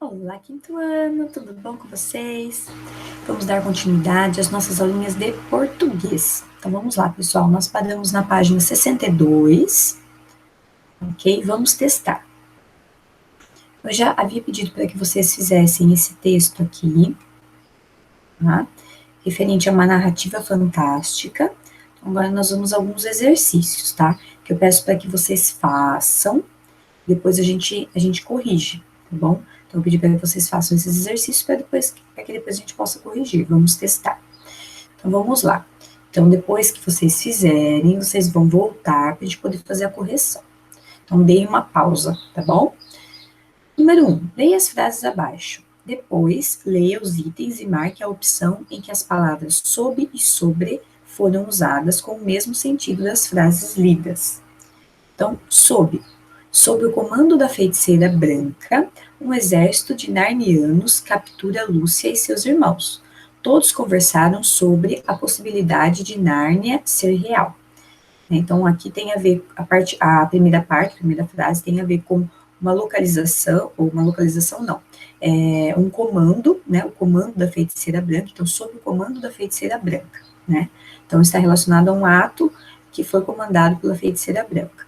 Olá, quinto ano, tudo bom com vocês? Vamos dar continuidade às nossas aulinhas de português. Então vamos lá, pessoal, nós paramos na página 62, ok? Vamos testar. Eu já havia pedido para que vocês fizessem esse texto aqui, tá? Referente a uma narrativa fantástica. Então, agora nós vamos a alguns exercícios, tá? Que eu peço para que vocês façam, depois a gente corrige, tá bom? Então, eu pedi para que vocês façam esses exercícios para que depois a gente possa corrigir. Vamos testar. Então, vamos lá. Então, depois que vocês fizerem, vocês vão voltar para a gente poder fazer a correção. Então, deem uma pausa, tá bom? Número 1. Leia as frases abaixo. Depois, leia os itens e marque a opção em que as palavras sob e sobre foram usadas com o mesmo sentido das frases lidas. Então, sob. Sob o comando da feiticeira branca, um exército de narnianos captura Lúcia e seus irmãos. Todos conversaram sobre a possibilidade de Nárnia ser real. Então, aqui tem a ver, a primeira frase, tem a ver com uma localização, ou uma localização não, um comando, né, o comando da feiticeira branca, então, sob o comando da feiticeira branca, né. Então, está relacionado a um ato que foi comandado pela feiticeira branca.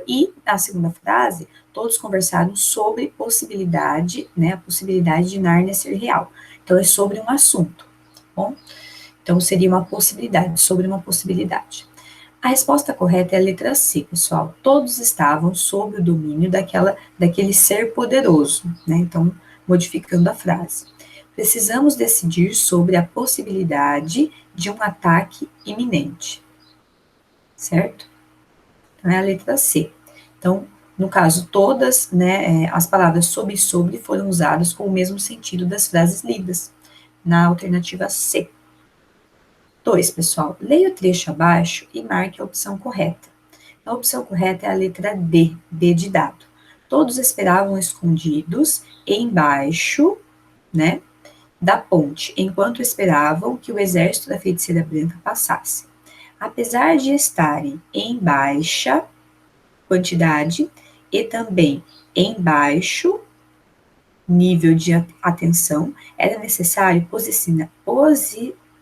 E a segunda frase, todos conversaram sobre possibilidade, né, a possibilidade de Nárnia ser real. Então, é sobre um assunto, tá bom? Então, seria uma possibilidade, sobre uma possibilidade. A resposta correta é a letra C, pessoal. Todos estavam sob o domínio daquele ser poderoso, né? Então, modificando a frase. Precisamos decidir sobre a possibilidade de um ataque iminente, certo? Então, é a letra C. Então, no caso, todas, né, as palavras sob e sobre foram usadas com o mesmo sentido das frases lidas, na alternativa C. 2, pessoal, leia o trecho abaixo e marque a opção correta. A opção correta é a letra D, D de dado. Todos esperavam escondidos embaixo, né, da ponte, enquanto esperavam que o exército da feiticeira branca passasse. Apesar de estarem em baixa quantidade e também em baixo nível de atenção, era necessário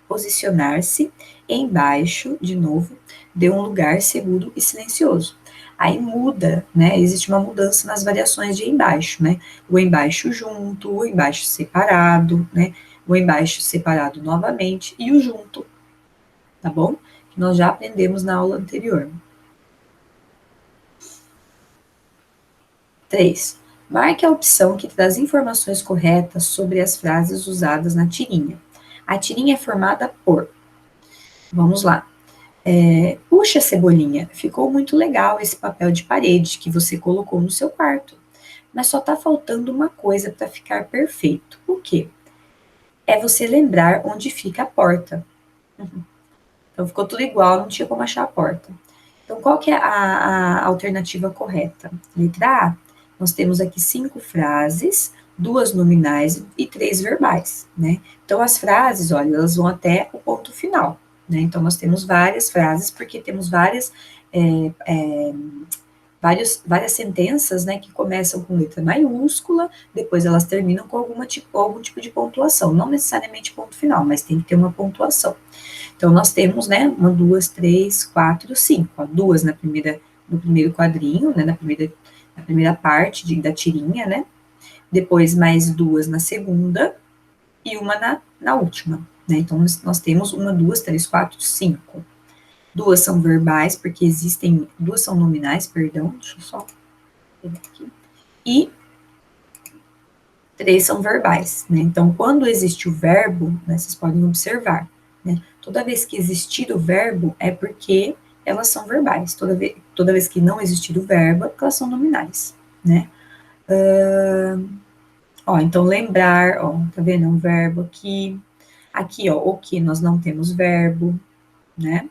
posicionar-se embaixo, de novo, de um lugar seguro e silencioso. Aí muda, né? Existe uma mudança nas variações de embaixo, né? O embaixo junto, o embaixo separado, né? O embaixo separado novamente e o junto, tá bom? Que nós já aprendemos na aula anterior. 3. Marque a opção que traz informações corretas sobre as frases usadas na tirinha. A tirinha é formada por, vamos lá, puxa, Cebolinha, ficou muito legal esse papel de parede que você colocou no seu quarto, mas só tá faltando uma coisa para ficar perfeito. O quê? É você lembrar onde fica a porta. Então ficou tudo igual, não tinha como achar a porta. Então qual que é a alternativa correta? Letra A. Nós temos aqui 5 frases, 2 nominais e 3 verbais, né? Então, as frases, olha, elas vão até o ponto final, né? Então, nós temos várias frases, porque temos várias sentenças, né, que começam com letra maiúscula, depois elas terminam com algum tipo de pontuação, não necessariamente ponto final, mas tem que ter uma pontuação. Então, nós temos, né, 1, 2, 3, 4, 5, ó, 2 no primeiro quadrinho, né, na primeira parte da tirinha, né, depois mais 2 na segunda e uma na última, né, então nós temos 1, 2, 3, 4, 5. 2 são verbais, porque existem, 2 são nominais, perdão, deixa eu só pegar aqui, e 3 são verbais, né, então quando existe o verbo, né, vocês podem observar, né, toda vez que existir o verbo é porque elas são verbais, toda vez que não existir o verbo é porque elas são nominais, né. Então lembrar, tá vendo? É um verbo aqui. Aqui, o que nós não temos verbo, né?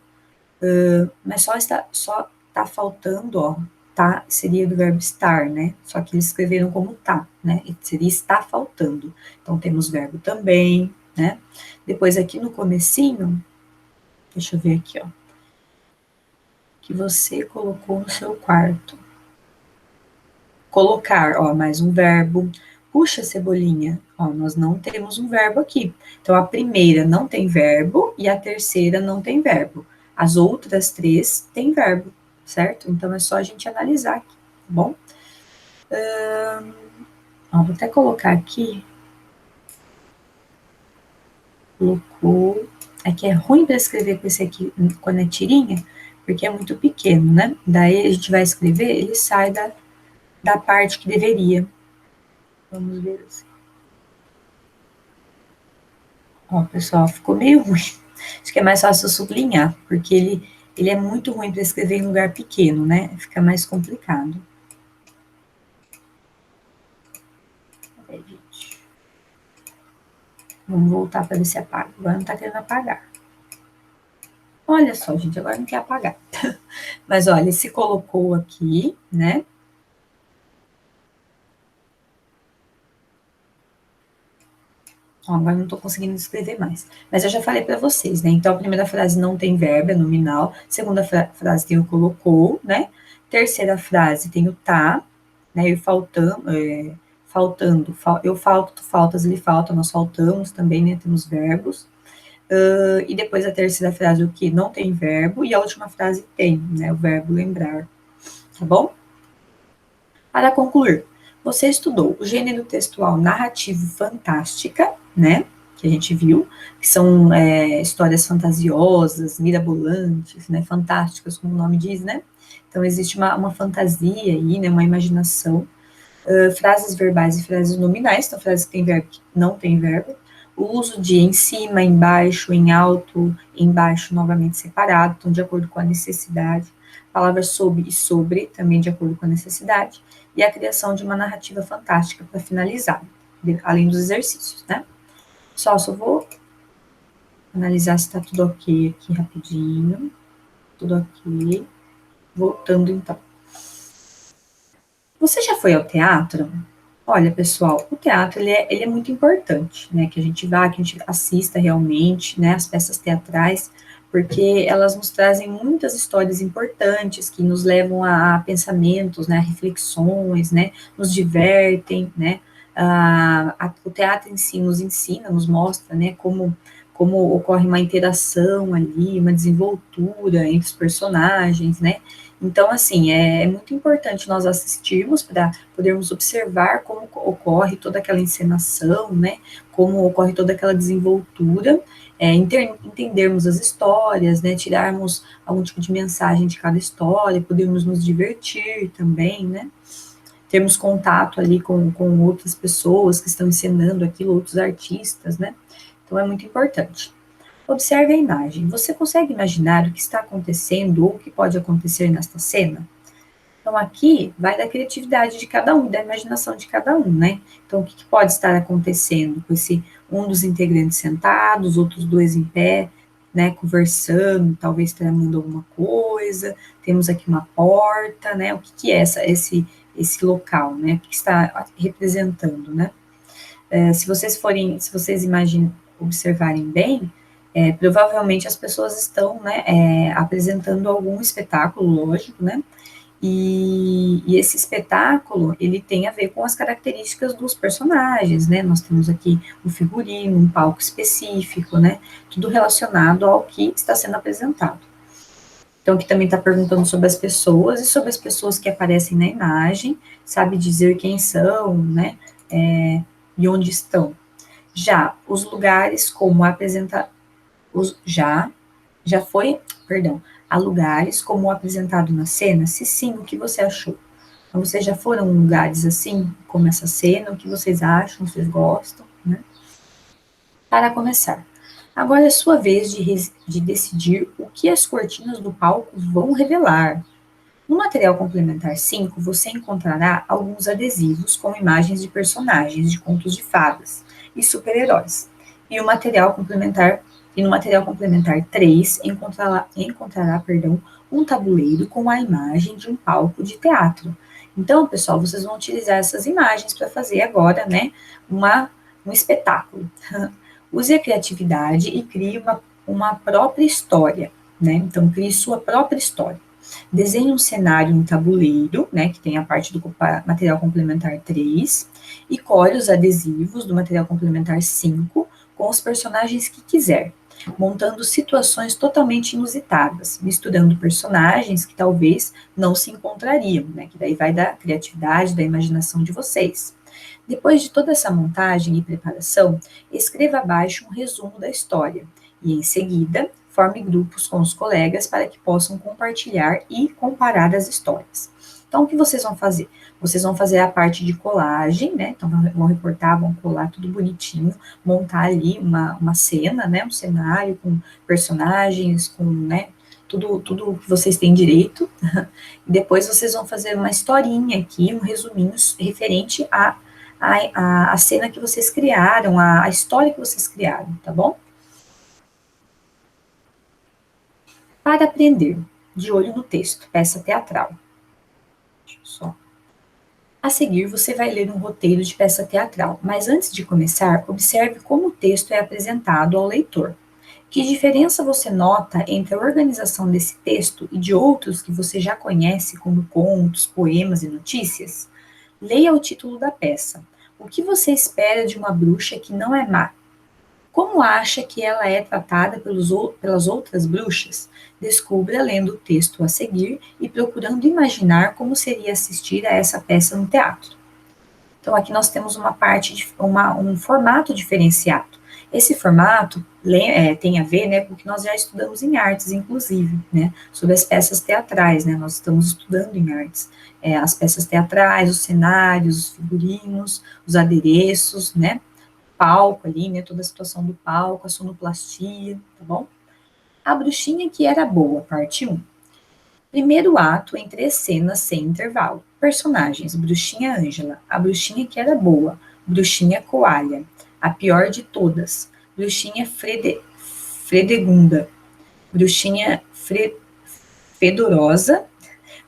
Mas só tá faltando, tá, seria do verbo estar, né? Só que eles escreveram como tá, né? E seria está faltando. Então temos verbo também, né? Depois aqui no comecinho, deixa eu ver aqui, que você colocou no seu quarto. Colocar, mais um verbo. Puxa, Cebolinha. Ó, nós não temos um verbo aqui. Então, a primeira não tem verbo e a terceira não tem verbo. As outras três têm verbo, certo? Então, é só a gente analisar aqui, tá bom? Ó, vou até colocar aqui. Colocou. Aqui é ruim para escrever com esse aqui, quando é tirinha, porque é muito pequeno, né? Daí a gente vai escrever, ele sai da parte que deveria. Vamos ver assim. Ó, pessoal, ficou meio ruim. Acho que é mais fácil eu sublinhar, porque ele é muito ruim para escrever em lugar pequeno, né? Fica mais complicado. Peraí, gente. Vamos voltar para ver se apaga. Agora não tá querendo apagar. Olha só, gente, agora não quer apagar. Mas olha, se colocou aqui, né? Ó, agora não estou conseguindo escrever mais. Mas eu já falei para vocês, né? Então, a primeira frase não tem verbo, é nominal. Segunda frase tem o colocou, né? Terceira frase tem o tá, né? E faltando. Eu falto, tu faltas, ele falta, nós faltamos também, né? Temos verbos. E depois a terceira frase, o que não tem verbo. E a última frase tem, né? O verbo lembrar. Tá bom? Para concluir, você estudou o gênero textual narrativo fantástica, né? Que a gente viu, que são histórias fantasiosas, mirabolantes, né? Fantásticas, como o nome diz, né? Então, existe uma fantasia aí, né? Uma imaginação. Frases verbais e frases nominais, então, frases que têm verbo, que não tem verbo. O uso de em cima, embaixo, em alto, embaixo, novamente separado, então, de acordo com a necessidade. Palavras sob e sobre, também de acordo com a necessidade. E a criação de uma narrativa fantástica para finalizar, além dos exercícios, né? Só vou analisar se está tudo ok aqui rapidinho. Tudo ok. Voltando, então. Você já foi ao teatro? Olha, pessoal, o teatro ele é muito importante, né? Que a gente vá, que a gente assista realmente, né? As peças teatrais, porque elas nos trazem muitas histórias importantes que nos levam a pensamentos, né? A reflexões, né? Nos divertem, né? O teatro em si nos ensina, nos mostra, né? Como ocorre uma interação ali, uma desenvoltura entre os personagens, né? Então, assim, é muito importante nós assistirmos para podermos observar como ocorre toda aquela encenação, né? Como ocorre toda aquela desenvoltura, entendermos as histórias, né? Tirarmos algum tipo de mensagem de cada história, podermos nos divertir também, né? Termos contato ali com outras pessoas que estão encenando aquilo, outros artistas, né? Então, é muito importante. Observe a imagem. Você consegue imaginar o que está acontecendo ou o que pode acontecer nesta cena? Então, aqui vai da criatividade de cada um, da imaginação de cada um, né? Então, o que pode estar acontecendo com esse um dos integrantes sentados, outros dois em pé, né, conversando, talvez tramando alguma coisa. Temos aqui uma porta, né? O que é esse local, né? O que está representando, né? Se vocês observarem bem, provavelmente as pessoas estão, né, apresentando algum espetáculo, lógico, né, e esse espetáculo, ele tem a ver com as características dos personagens, né, nós temos aqui um figurino, um palco específico, né, tudo relacionado ao que está sendo apresentado. Então, aqui também está perguntando sobre as pessoas e sobre as pessoas que aparecem na imagem, sabe dizer quem são, né, e onde estão. Já os lugares como apresenta já foi, perdão, a lugares como apresentado na cena? Se sim, o que você achou? Então, vocês já foram em lugares assim, como essa cena? O que vocês acham? Vocês gostam, né? Para começar, agora é sua vez de decidir o que as cortinas do palco vão revelar. No material complementar 5, você encontrará alguns adesivos com imagens de personagens de contos de fadas e super-heróis. E no material complementar 3, encontrará um tabuleiro com a imagem de um palco de teatro. Então, pessoal, vocês vão utilizar essas imagens para fazer agora, né, um espetáculo. Use a criatividade e crie uma própria história, né? Então, crie sua própria história. Desenhe um cenário em tabuleiro, né, que tem a parte do material complementar 3, e core os adesivos do material complementar 5 com os personagens que quiser, montando situações totalmente inusitadas, misturando personagens que talvez não se encontrariam, né, que daí vai da criatividade, da imaginação de vocês. Depois de toda essa montagem e preparação, escreva abaixo um resumo da história e, em seguida, forme grupos com os colegas para que possam compartilhar e comparar as histórias. Então, o que vocês vão fazer? Vocês vão fazer a parte de colagem, né? Então, vão recortar, vão colar tudo bonitinho, montar ali uma cena, né? Um cenário com personagens, com, né? Tudo que vocês têm direito. E depois vocês vão fazer uma historinha aqui, um resuminho referente a cena que vocês criaram, a história que vocês criaram, tá bom? Para aprender, de olho no texto, peça teatral. Deixa eu só. A seguir, você vai ler um roteiro de peça teatral, mas antes de começar, observe como o texto é apresentado ao leitor. Que diferença você nota entre a organização desse texto e de outros que você já conhece, como contos, poemas e notícias? Leia o título da peça. O que você espera de uma bruxa que não é má? Como acha que ela é tratada pelas outras bruxas? Descubra lendo o texto a seguir e procurando imaginar como seria assistir a essa peça no teatro. Então, aqui nós temos um formato diferenciado. Esse formato tem a ver, né, com o que nós já estudamos em artes, inclusive, né, sobre as peças teatrais, né, nós estamos estudando em artes, as peças teatrais, os cenários, os figurinos, os adereços, né, palco ali, né, toda a situação do palco, a sonoplastia, tá bom? A Bruxinha que Era Boa, parte 1. Primeiro ato em 3 cenas sem intervalo. Personagens: Bruxinha Ângela, a bruxinha que era boa, Bruxinha Coalha, a pior de todas, Bruxinha Fredegunda, Bruxinha Fedorosa,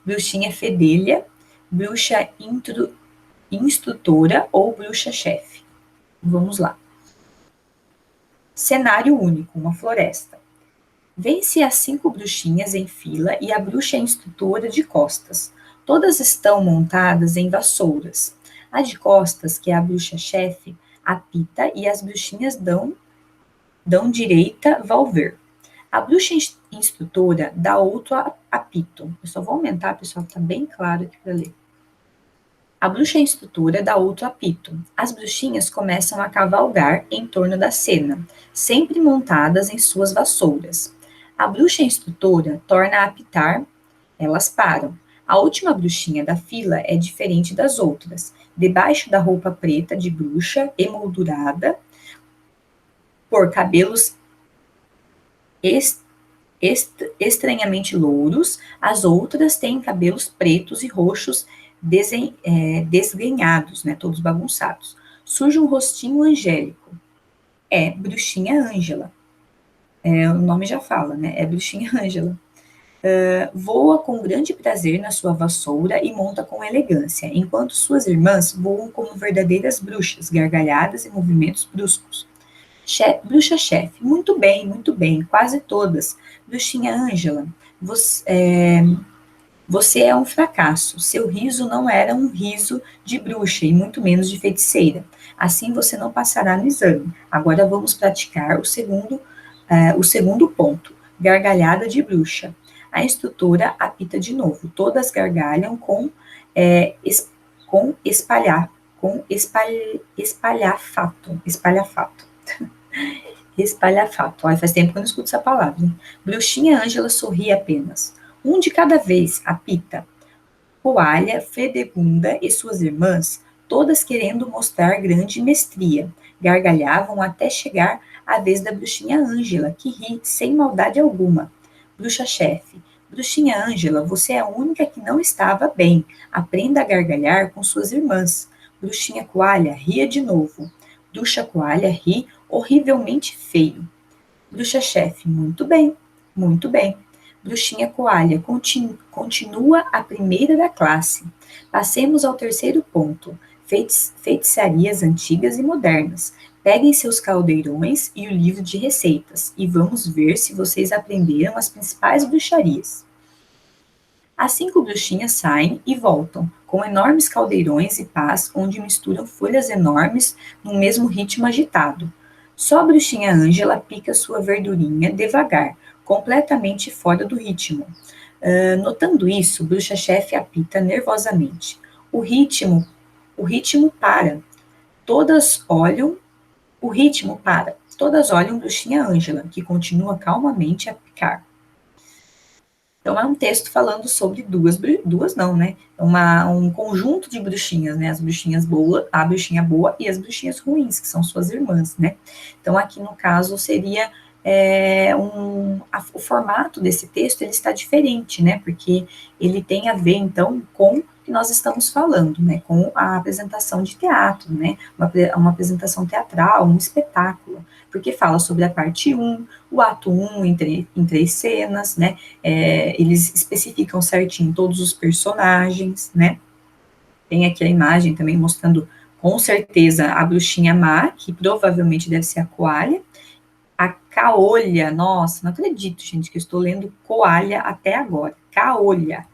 Bruxinha Fedelha, Bruxa Instrutora ou Bruxa-chefe. Vamos lá. Cenário único, uma floresta. Vêm-se as 5 bruxinhas em fila e a bruxa instrutora de costas. Todas estão montadas em vassouras. A de costas, que é a bruxa-chefe, apita e as bruxinhas dão direita valver. A bruxa instrutora dá outro apito. Eu só vou aumentar, pessoal, tá bem claro aqui para ler. A bruxa instrutora dá outro apito. As bruxinhas começam a cavalgar em torno da cena, sempre montadas em suas vassouras. A bruxa instrutora torna a apitar, elas param. A última bruxinha da fila é diferente das outras. Debaixo da roupa preta de bruxa, emoldurada, por cabelos estranhamente louros, as outras têm cabelos pretos e roxos desgrenhados, né, todos bagunçados. Surge um rostinho angélico. É Bruxinha Ângela. O nome já fala, né? É Bruxinha Ângela. Voa com grande prazer na sua vassoura e monta com elegância, enquanto suas irmãs voam como verdadeiras bruxas, gargalhadas e movimentos bruscos. Bruxa-chefe, muito bem, quase todas. Bruxinha Ângela, você é um fracasso. Seu riso não era um riso de bruxa e muito menos de feiticeira. Assim você não passará no exame. Agora vamos praticar o segundo ponto. Gargalhada de bruxa. A instrutora apita de novo. Todas gargalham com espalhafato. Espalhafato. Ai, faz tempo que eu não escuto essa palavra. Hein? Bruxinha Ângela sorri apenas. Um de cada vez, apita. Coalha, Fredegunda e suas irmãs, todas querendo mostrar grande mestria, gargalhavam até chegar à vez da bruxinha Ângela, que ri sem maldade alguma. Bruxa-chefe, bruxinha Ângela, você é a única que não estava bem. Aprenda a gargalhar com suas irmãs. Bruxinha Coalha, ria de novo. Bruxa Coalha ri horrivelmente feio. Bruxa-chefe, muito bem, muito bem. Bruxinha Coalha, continua a primeira da classe. Passemos ao terceiro ponto. Feitiçarias antigas e modernas. Peguem seus caldeirões e o livro de receitas e vamos ver se vocês aprenderam as principais bruxarias. As 5 bruxinhas saem e voltam, com enormes caldeirões e pás, onde misturam folhas enormes num mesmo ritmo agitado. Só a bruxinha Ângela pica sua verdurinha devagar, completamente fora do ritmo. Notando isso, bruxa-chefe apita nervosamente. O ritmo, o ritmo para. Todas olham, o ritmo para. Todas olham bruxinha Ângela, que continua calmamente a picar. Então, é um texto falando sobre duas não, né? Um conjunto de bruxinhas, né? As bruxinhas boas, a bruxinha boa e as bruxinhas ruins, que são suas irmãs, né? Então, aqui no caso, seria o formato desse texto, ele está diferente, né? Porque ele tem a ver, então, com o que nós estamos falando, né? Com a apresentação de teatro, né? Uma apresentação teatral, um espetáculo. Porque fala sobre a parte 1, o ato 1 em 3 cenas, né? Eles especificam certinho todos os personagens, né? Tem aqui a imagem também mostrando com certeza a bruxinha má, que provavelmente deve ser a Coalha, a Caolha, nossa, não acredito, gente, que eu estou lendo Coalha até agora, Caolha.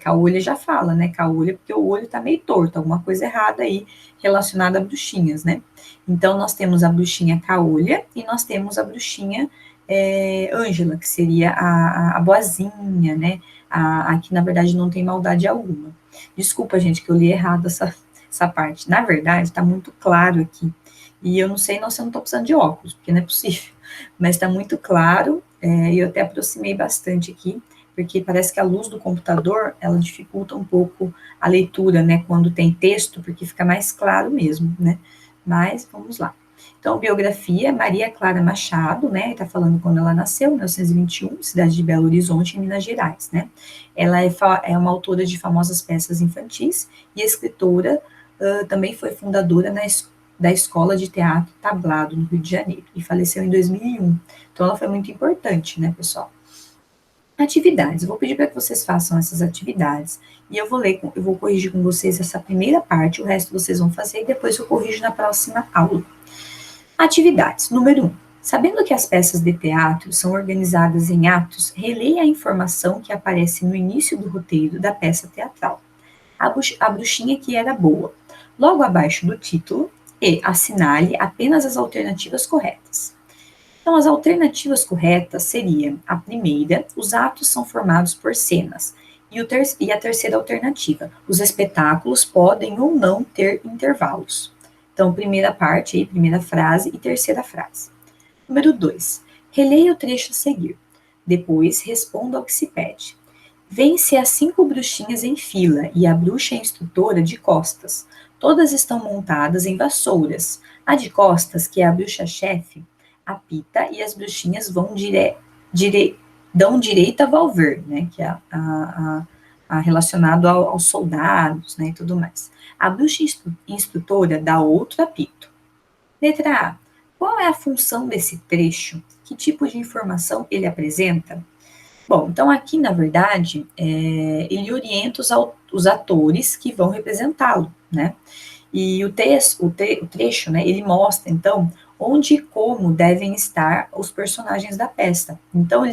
Caolha já fala, né, Caolha, porque o olho tá meio torto, alguma coisa errada aí relacionada a bruxinhas, né? Então, nós temos a bruxinha Caolha e nós temos a bruxinha Ângela, que seria a boazinha, né? A que, na verdade, não tem maldade alguma. Desculpa, gente, que eu li errado essa parte. Na verdade, tá muito claro aqui. E eu não sei, não, se eu não tô precisando de óculos, porque não é possível. Mas tá muito claro, e eu até aproximei bastante aqui, porque parece que a luz do computador, ela dificulta um pouco a leitura, né, quando tem texto, porque fica mais claro mesmo, né? Mas, vamos lá. Então, biografia, Maria Clara Machado, né, está falando quando ela nasceu, em 1921, cidade de Belo Horizonte, em Minas Gerais, né. Ela é uma autora de famosas peças infantis e escritora, também foi fundadora da Escola de Teatro Tablado, no Rio de Janeiro, e faleceu em 2001. Então, ela foi muito importante, né, pessoal. Atividades. Eu vou pedir para que vocês façam essas atividades e eu vou corrigir com vocês essa primeira parte, o resto vocês vão fazer e depois eu corrijo na próxima aula. Atividades. Número 1. Sabendo que as peças de teatro são organizadas em atos, releia a informação que aparece no início do roteiro da peça teatral. A bruxinha que era boa. Logo abaixo do título, e assinale apenas as alternativas corretas. Então, as alternativas corretas seriam a primeira, os atos são formados por cenas, e a terceira alternativa, os espetáculos podem ou não ter intervalos. Então, primeira parte aí, primeira frase e terceira frase. Número 2. Releia o trecho a seguir. Depois, responda ao que se pede. Vêm-se as 5 bruxinhas em fila e a bruxa instrutora de costas. Todas estão montadas em vassouras. A de costas, que é a bruxa-chefe, apita e as bruxinhas dão direito a Valver, né, que é relacionado aos soldados, né, e tudo mais. A bruxa instrutora dá outro apito. Letra A. Qual é a função desse trecho? Que tipo de informação ele apresenta? Bom, então aqui, na verdade, ele orienta os atores que vão representá-lo, né? E o trecho, né, ele mostra, então, onde e como devem estar os personagens da peça. Então,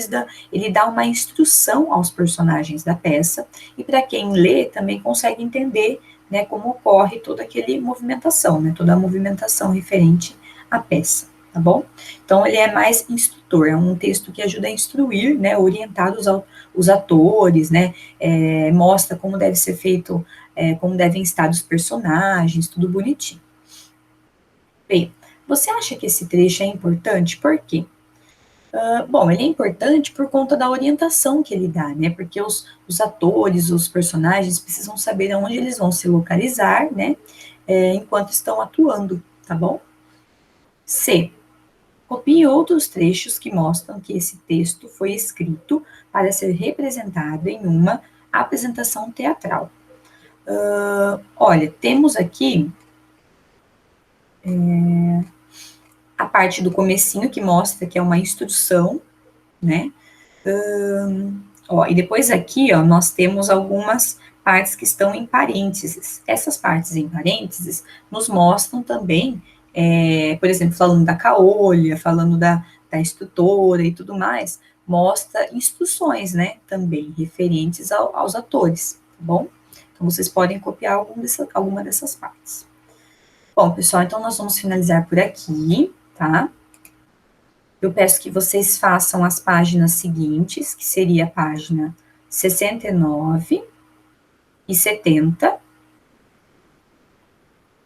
ele dá uma instrução aos personagens da peça, e para quem lê, também consegue entender, né, como ocorre toda aquela movimentação, né, toda a movimentação referente à peça, tá bom? Então, ele é mais instrutor, é um texto que ajuda a instruir, né, orientar os atores, né, mostra como deve ser feito, como devem estar os personagens, tudo bonitinho. Bem, você acha que esse trecho é importante? Por quê? Bom, ele é importante por conta da orientação que ele dá, né? Porque os atores, os personagens precisam saber onde eles vão se localizar, né? Enquanto estão atuando, tá bom? C. Copie outros trechos que mostram que esse texto foi escrito para ser representado em uma apresentação teatral. Olha, temos aqui a parte do comecinho que mostra que é uma instrução, né? E depois aqui, ó, nós temos algumas partes que estão em parênteses. Essas partes em parênteses nos mostram também, por exemplo, falando da caolha, falando da instrutora e tudo mais, mostra instruções, né, também referentes aos atores, tá bom? Então, vocês podem copiar alguma dessas partes. Bom, pessoal, então nós vamos finalizar por aqui, tá? Eu peço que vocês façam as páginas seguintes, que seria a página 69 e 70,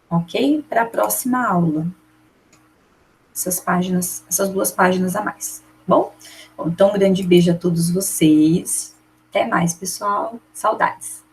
ok? Para a próxima aula. Essas duas páginas a mais, tá bom? Bom, então, um grande beijo a todos vocês. Até mais, pessoal. Saudades.